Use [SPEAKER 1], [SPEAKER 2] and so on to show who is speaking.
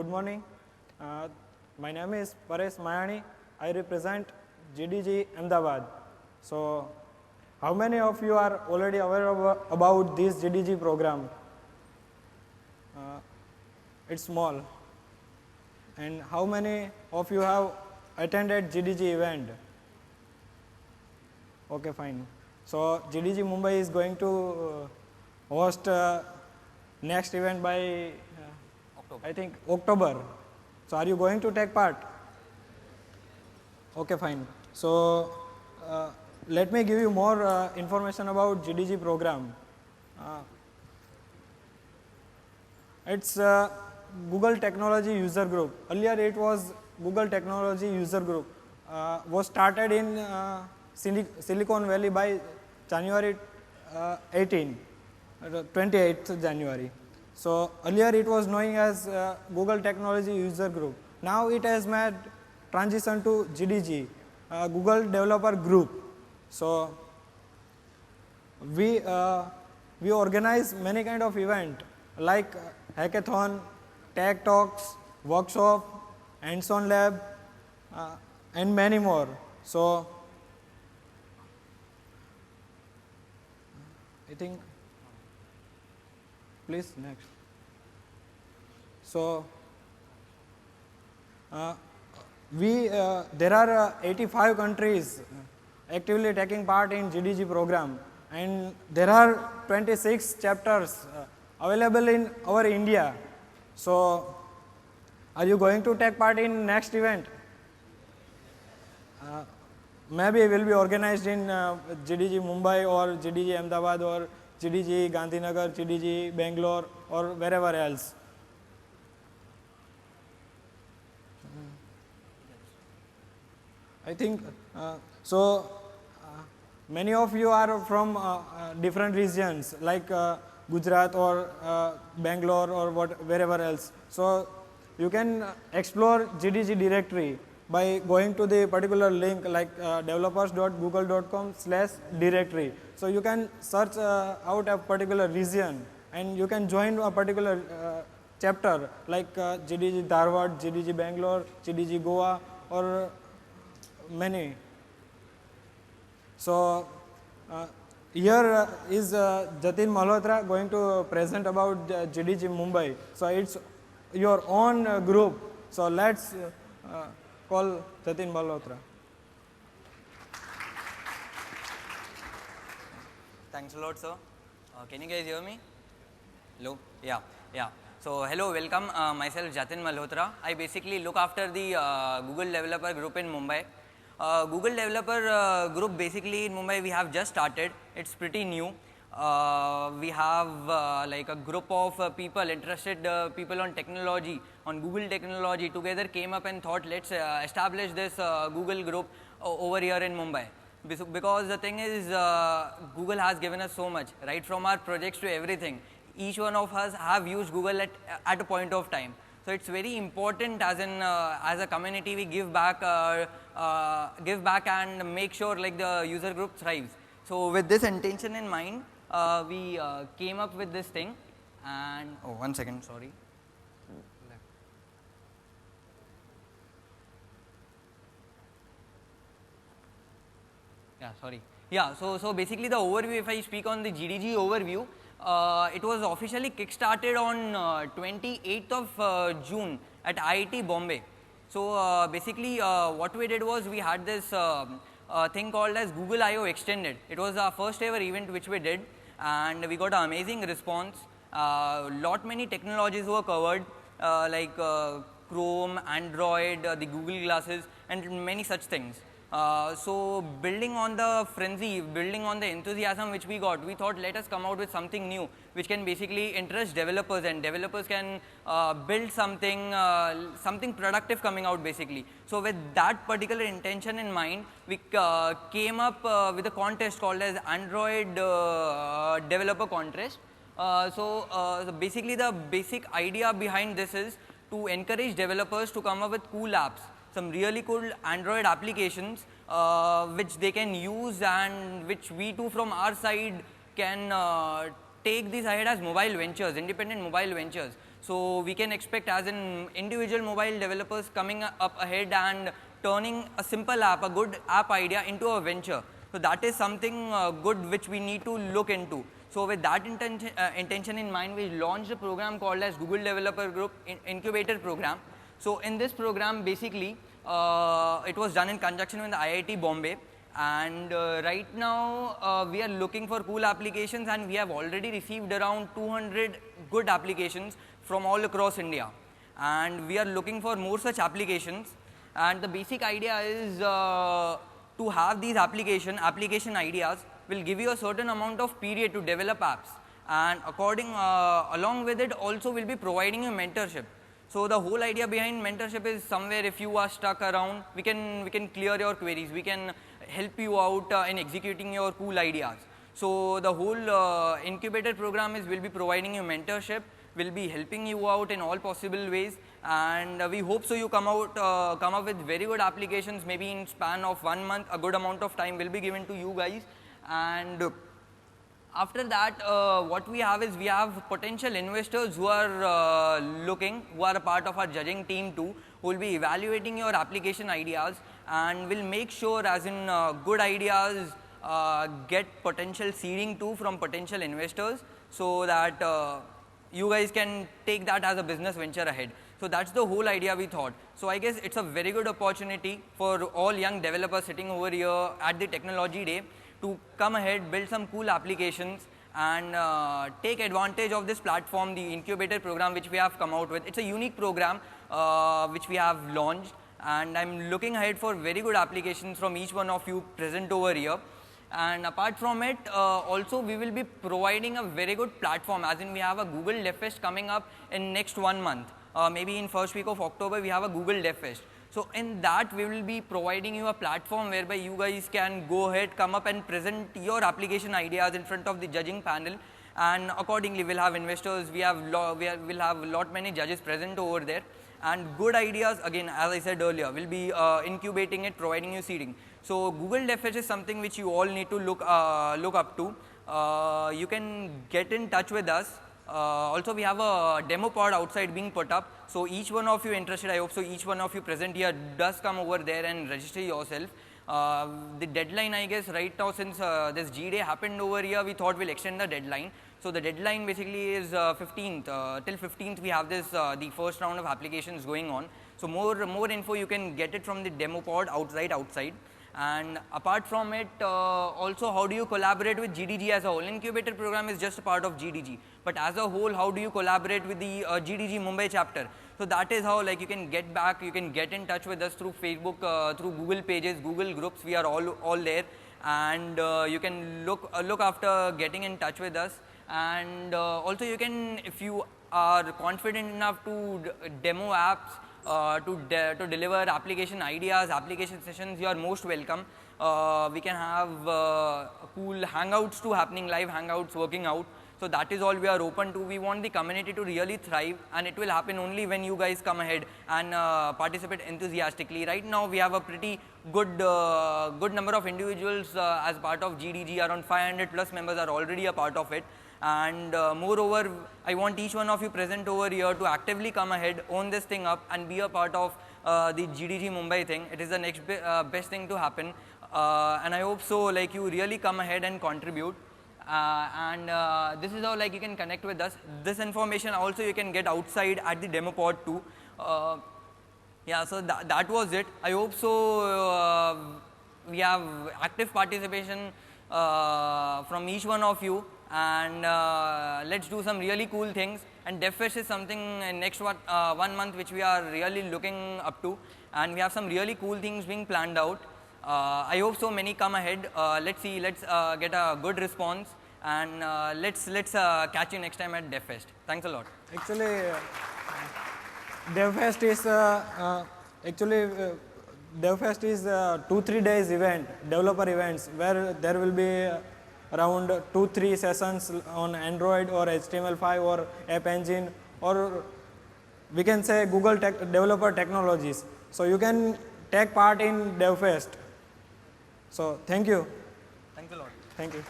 [SPEAKER 1] morning. Uh, my name is Paresh Mayani. I represent GDG Ahmedabad. So, how many of you are already aware about this GDG program? It's small. And how many of you have attended GDG event? Okay, fine. So, GDG Mumbai is going to host next event by October. I think October. So, are you going to take part? Okay, fine. So, let me give you more information about GDG program. It's Google Technology User Group. Earlier it was Google Technology User Group. Was started in Silicon Valley by January 28th January. So earlier it was known as Google Technology User Group. Now it has made transition to GDG, Google Developer Group. So we organize many kind of event like hackathon, tech talks, workshop, hands-on lab, and many more. So I think, please next. So there are 85 countries actively taking part in GDG program, and there are 26 chapters available in our India. So are you going to take part in next event? Maybe it will be organized in GDG Mumbai or GDG Ahmedabad or GDG Gandhinagar, GDG Bangalore or wherever else. I think many of you are from different regions like Gujarat or Bangalore or wherever else. So you can explore GDG directory by going to the particular link like developers.google.com/directory. So you can search out a particular region and you can join a particular chapter like GDG Dharwad, GDG Bangalore, GDG Goa or many. So here is Jatin Malhotra going to present about GDG Mumbai. So it's your own group. So let's call Jatin Malhotra.
[SPEAKER 2] Thanks a lot, sir. Can you guys hear me? Hello? Yeah. So hello, welcome. Myself Jatin Malhotra. I basically look after the Google Developer Group in Mumbai. Google Developer Group basically in Mumbai we have just started. It's pretty new. We have like a group of people, interested people on technology, on Google technology together came up and thought let's establish this Google group over here in Mumbai. Because the thing is Google has given us so much, right from our projects to everything. Each one of us have used Google at a point of time. So it's very important as a community we give back and make sure like the user group thrives. So with this intention in mind, we came up with this thing. And oh, 1 second, sorry. Yeah, sorry. Yeah, so basically the overview, if I speak on the GDG overview, it was officially kick-started on 28th of June at IIT Bombay. So basically what we did was we had this thing called as Google I/O Extended. It was our first ever event which we did and we got an amazing response. Lot many technologies were covered like Chrome, Android, the Google glasses and many such things. So building on the frenzy, building on the enthusiasm which we got, we thought let us come out with something new which can basically interest developers and developers can build something productive coming out basically. So with that particular intention in mind, we came up with a contest called as Android Developer Contest. So basically the basic idea behind this is to encourage developers to come up with cool apps, some really cool Android applications which they can use and which we too from our side can take these ahead as mobile ventures, independent mobile ventures. So we can expect as in individual mobile developers coming up ahead and turning a simple app, a good app idea into a venture. So that is something good which we need to look into. So with that intention in mind, we launched a program called as Google Developer Group Incubator Program. So in this program, basically, it was done in conjunction with the IIT Bombay. And right now, we are looking for cool applications, and we have already received around 200 good applications from all across India. And we are looking for more such applications. And the basic idea is to have these application ideas will give you a certain amount of period to develop apps. And along with it, also will be providing you mentorship. So the whole idea behind mentorship is somewhere if you are stuck around, we can clear your queries, we can help you out in executing your cool ideas. So the whole incubator program will be providing you mentorship, will be helping you out in all possible ways, and we hope so you come up with very good applications. Maybe in span of 1 month, a good amount of time will be given to you guys. And after that, what we have is we have potential investors who are who are a part of our judging team too, who will be evaluating your application ideas and will make sure as in good ideas get potential seeding too from potential investors, so that you guys can take that as a business venture ahead. So that's the whole idea we thought. So I guess it's a very good opportunity for all young developers sitting over here at the Technology Day to come ahead, build some cool applications, and take advantage of this platform, the incubator program which we have come out with. It's a unique program which we have launched, and I'm looking ahead for very good applications from each one of you present over here. And apart from it, also we will be providing a very good platform, as in we have a Google DevFest coming up in next 1 month. Maybe in first week of October, we have a Google DevFest. So in that, we will be providing you a platform whereby you guys can go ahead, come up and present your application ideas in front of the judging panel, and accordingly we'll have investors, we'll have lot many judges present over there, and good ideas, again as I said earlier, we'll be incubating it, providing you seeding. So Google DevFest is something which you all need to look up to. You can get in touch with us. Also we have a demo pod outside being put up, so each one of you interested, I hope so each one of you present here does come over there and register yourself. The deadline, I guess right now, since this G Day happened over here, we thought we'll extend the deadline. So the deadline basically is 15th, till 15th we have this the first round of applications going on. So more info you can get it from the demo pod outside. And apart from it, also how do you collaborate with GDG as a whole? Incubator program is just a part of GDG, but as a whole, how do you collaborate with the GDG Mumbai chapter? So that is how, like, you can get in touch with us through Facebook, through Google pages, Google groups. We are all there, and you can look after getting in touch with us. And also you can, if you are confident enough to demo apps, to deliver application ideas, application sessions, you are most welcome. We can have cool hangouts too happening, live hangouts working out. So that is all we are open to. We want the community to really thrive, and it will happen only when you guys come ahead and participate enthusiastically. Right now we have a pretty good number of individuals as part of GDG. Around 500 plus members are already a part of it. And moreover, I want each one of you present over here to actively come ahead, own this thing up, and be a part of the GDG Mumbai thing. It is the next best thing to happen, and I hope so, like, you really come ahead and contribute. And this is how, like, you can connect with us. This information also you can get outside at the demo pod too. Yeah, so that was it. I hope so we have active participation from each one of you, and let's do some really cool things. And DevFest is something in next 1 month which we are really looking up to, and we have some really cool things being planned out. I hope so many come ahead. Let's see, let's get a good response, and let's catch you next time at DevFest. Thanks a lot.
[SPEAKER 1] Actually, DevFest is DevFest is 2-3 days event, developer events, where there will be around 2-3 sessions on Android or HTML5 or App Engine, or we can say Google Developer Technologies. So you can take part in DevFest. So thank you.
[SPEAKER 2] Thanks a lot.
[SPEAKER 1] Thank you.